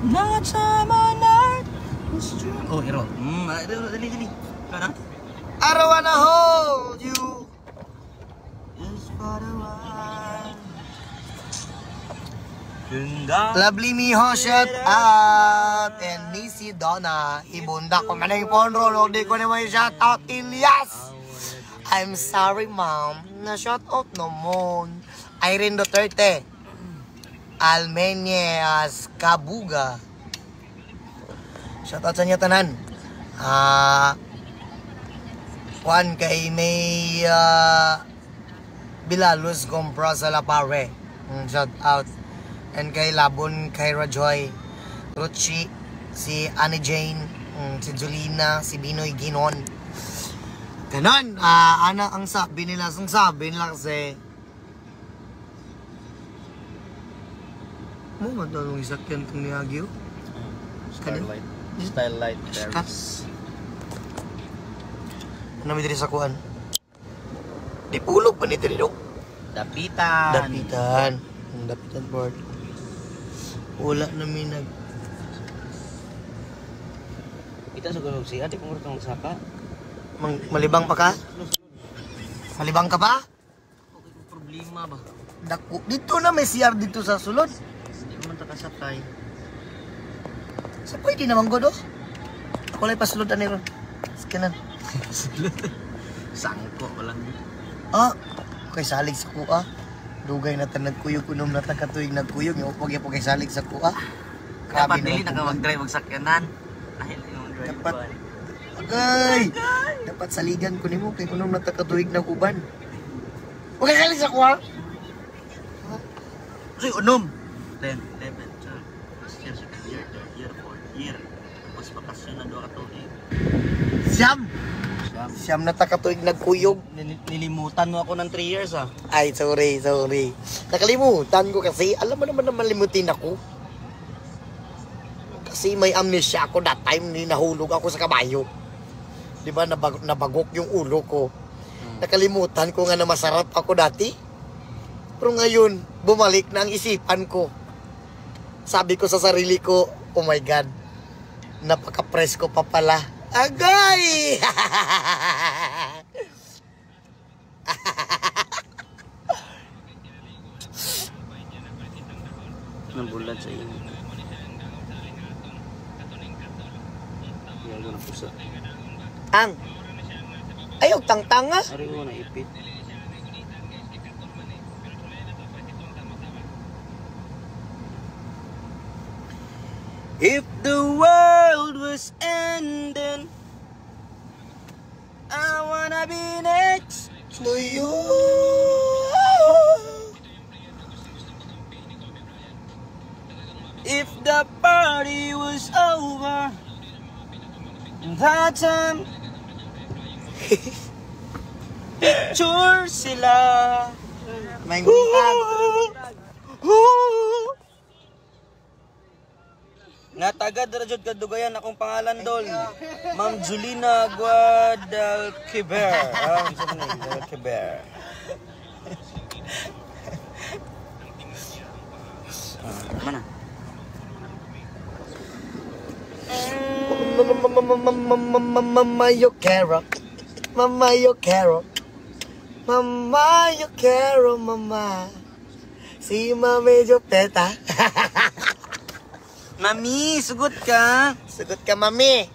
No time on earth was true. Oh, Iro. Dali. Ano? I don't wanna hold you just for a while. Lovely Miho, shout out. And Nisi Donna, ibunda ko man yung phone roll. Hindi ko naman shout out, Ilyas. I'm sorry, ma'am. Na shout out naman. Irene Duterte. Almenyas Kabuga. Shout out sa inyo tanan. Juan kay may Bilalus Compra sa La Pare. Shout out. And kay Labon, kay Rajoy, Ruchi, si Annie Jane, si Julina, si Binoy Ginon. Ganon. Ang sabi nila kasi mo madalong isakyan itong niyagyo. Starlight Terrace. Ano may diri sa kuan? Di pulog pa nito dito. Dapitan board. Wala na minag. Kita sa gulog siya, di ko marunong magsaka. Malibang pa ka? Malibang ka pa? Okay, problema ba? Dako. Dito na may CR dito sa sulod. Hindi mo man takasakay. Sa pwede naman go do. Ako lang pasulod ani ron. Skanan. Sangko walang. Kay salig sa kuha. Dugay na tan nagkuyog kunom na ta katuig nagkuyog yung pag kay salig sa kuha. Dapat dili na ka mag-drive magsakyanan. Dahil yung drive. Dapat saligan ko nimo kay kunom na ta katuig naguban. Okay salig sa kuha. Uy, unom. 10, 11, 12. First year, second year, third year, fourth year. Tapos bakasyon na 2 katuig. Siyam na ta katuig nagkuyog. Nilimutan mo ako ng 3 years Ay, sorry. Nakalimutan ko kasi, alam mo naman na malimutin ako. Kasi may amnesia ako that time, nahulog ako sa kabayo. Di ba, nabagok yung ulo ko. Nakalimutan ko nga na masarap ako dati. Pero ngayon, bumalik na ang isipan ko. Sabi ko sa sarili ko, oh my God, napaka-press ko pa pala. Agay! Ng bulan sa inyo. Yan na pusa. Ayaw, tang-tanga. Ari ko na ipit. If the world was ending, I wanna be next To you. If the party was over, that time picture sila. May ngutang. Natagad rajud kadugayan akong pangalan dol. Ma'am Julina Guadalquiver. Guadalquiver. Mana? Mama, you carrot. Mama, you carrot. Mama, you carrot, mama. Si Mami Jopeta. Mami, sugot ka. Sugot ka, Mami.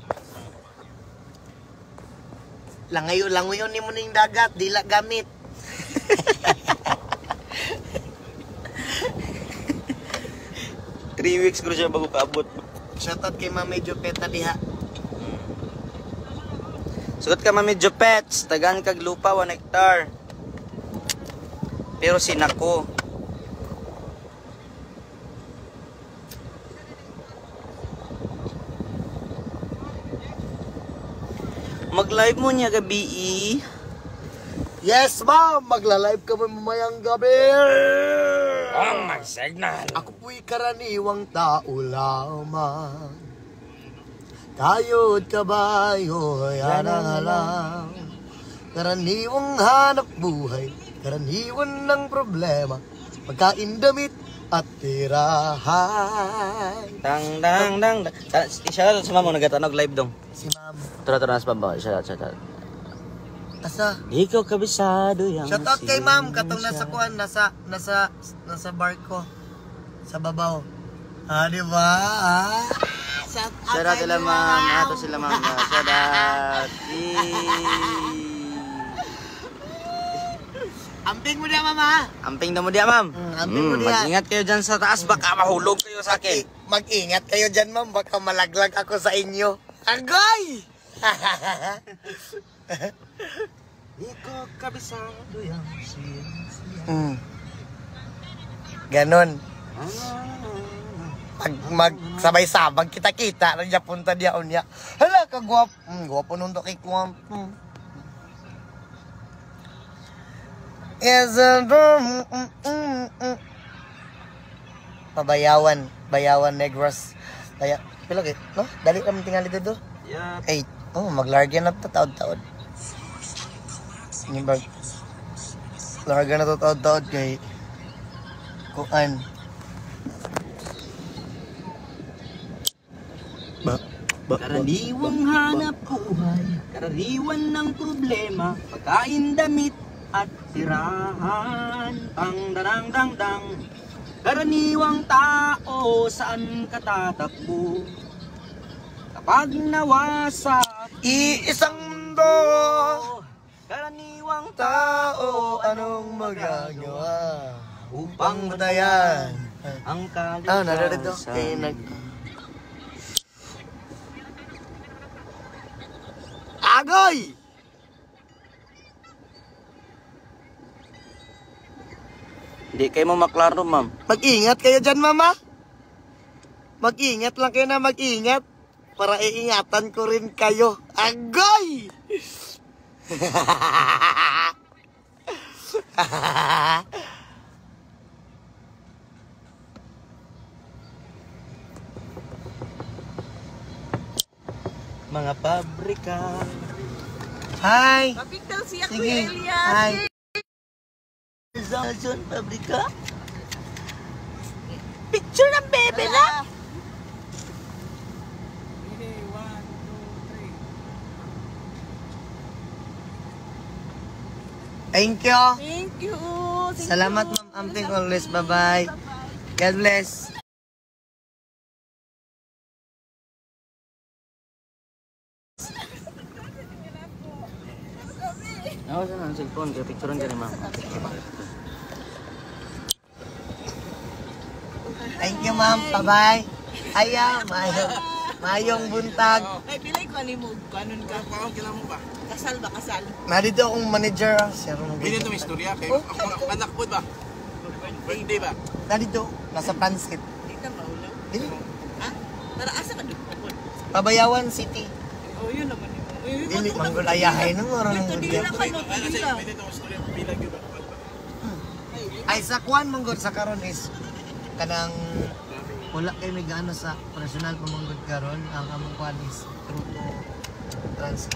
Langayo-langayo ni mo ning dagat, dila gamit. Three weeks ko siya bago kaabot. Shoutout kay Mami Jopeta diha. Sugot ka, Mami Jopets. Tagaan kag lupa, 1 hectare. Pero sinako. Mag-live mo niya gabi. Yes, ma'am. Magla-live kami mamayang gabi. May signal. Ako po'y karaniwang tao lamang. Tayo't kabayo, yan ang alam. Karaniwang hanap buhay, karaniwan ng problema. Pagkain damit, at tirahan. Dang dang dang. Shout out sa mama nagatanog live dong. Si ma'am. Tara nas pa ba? Shout out. Asa? Di ko kabisado yang. Shout out kay ma'am katong nasa kuan nasa barko sa babaw. Di ba? Shout out sila ma'am. Ato sila ma'am. Shout out. Amping mo dia mama. Amping na mo diya ma'am. Amping mo diya. Mag-ingat kayo dyan sa taas. Baka mahulog kayo sa akin. Mag-ingat kayo dyan ma'am. Baka malaglag ako sa inyo. Agay! Di ko kabisado yang siya. Ganon. Magsabay-sabag kita-kita. Nandiya punta diya unya. Hala ka guwap. Guwapo nung to kay kuwam. Bayawan Negros. Pila kay, no? Dali kami tingali dito. Yeah. 8. Maglargyan na to taod-taod. Nibag. Largyan na to taod-taod kay kuan. Karaniwang hanap buhay, karaniwan ng problema, pagkain, damit at tirahan. Tang darang dang dang. Karaniwang tao, saan ka tatakbo? Kapag nawasak Iisang mundo, karaniwang tao, anong magagawa upang batayan ang narito kaligtasan. Agoy! Hindi kayo mo maklaro, ma'am. Mag-ingat kayo dyan, mama. Mag-ingat lang kayo na mag-ingat. Para iingatan ko rin kayo. Agoy! Mga pabrika. Hi! Mapiktal siya Sige. Kuya Elias. Hi! Zone pabrika. Picture ng bebe na. Thank you! Thank you. Salamat, Ma'am Amping. Always. Bye-bye. God bless. Ako sa ng cellphone, kaya picturean ka ni ma'am. Thank you, Ma'am. Bye-bye. Aya, mayong buntag. Ay, pilay ko ni mo. Kanon ka. Parang kailan mo ba? Kasal ba kasal? Narito akong manager. Sir, Hindi ito may istorya. Kaya ako anak po ba? Birthday ba? narito. Nasa Pansit. Dito maulaw. Dili. Ha? Para asa ka dito? Pabayawan City. Oh, yun naman yun. Dili, manggulayahay nung oras ng Ito gudya. dila ka no, Ano dila. sa'yo? Pwede itong istorya. Bilang yun ba? Ay, sa kuan manggod sa karon is kanang wala kay may gaano sa operasyonal pamanggod karon ang among kuan is through to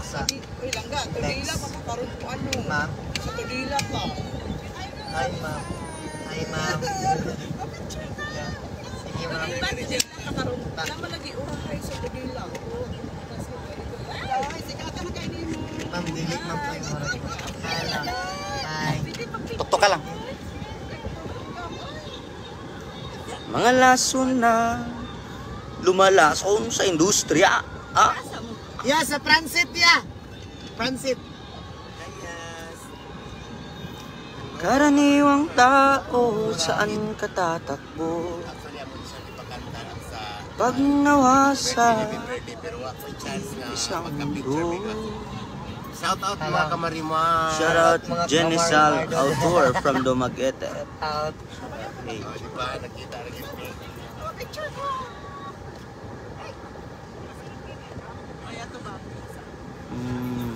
sa Uy, langga. Tudila pa karon ko ano. ma'am. Sa tudila pa. Hi, ma'am. Hi, ma'am. Yeah. Sige, ma'am. Ba't tudila ka karon? Nama lagi urahay sa tudila. Ay, sige ka na kayo mo. Ma'am, dili ma'am kayo oras. Hi. Tuktok ka lang. Mga lason na lumalason sa industriya. Ah? Yeah, sa Transit, yeah. Transit. Karaniwang tao, saan ka tatakbo? Pag nawasa isang mundo. Shout out mga kamarima. Shout out Mga Jenisal kamar- Autor from Dumaguete. Out. Hey. Di ba? Nakita rin yung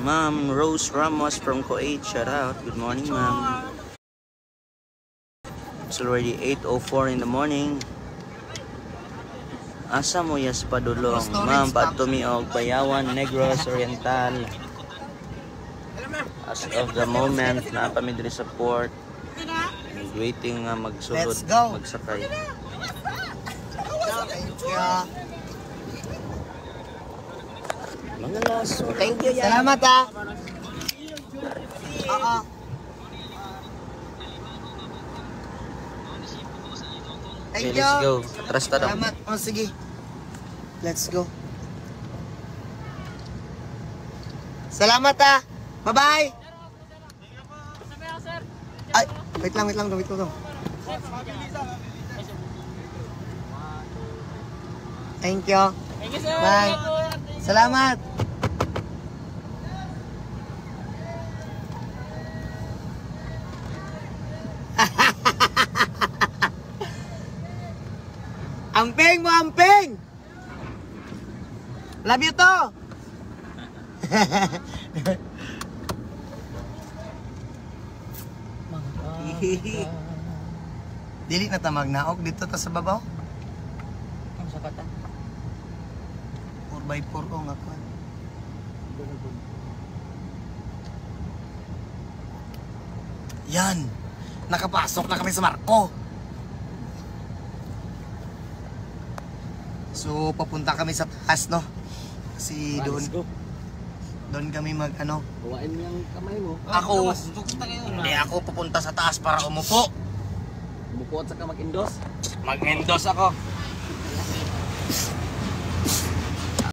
Ma'am Rose Ramos from Kuwait. Shout out. Good morning, ma'am. It's already 8:04 in the morning. Asa mo yas padulong? Ma'am, patumi og Bayawan, Negros, Oriental. As of the moment, napamidri support. Waiting nga magsulod, Let's go. magsakay. Mga laso. Thank you. Salamat ha. Oo. Thank Okay, you. let's go. Atras ta daw. Salamat. Oh, sige. Let's go. Salamat ha. Bye-bye. Ay, wait lang. Thank you. Bye. Salamat. Amping mo, amping! Love you to! Dili na tamag naog dito ta sa babaw. Ang sakata. 4x4 ko nga ko. Yan. Nakapasok na kami sa Marco. So papunta kami sa taas, no? Kasi doon kami mag ano. Kuwain mo yung kamay mo. Ako, hindi ako pupunta sa taas para umupo. Bukod sa ka mag-indos. Mag-endos ako.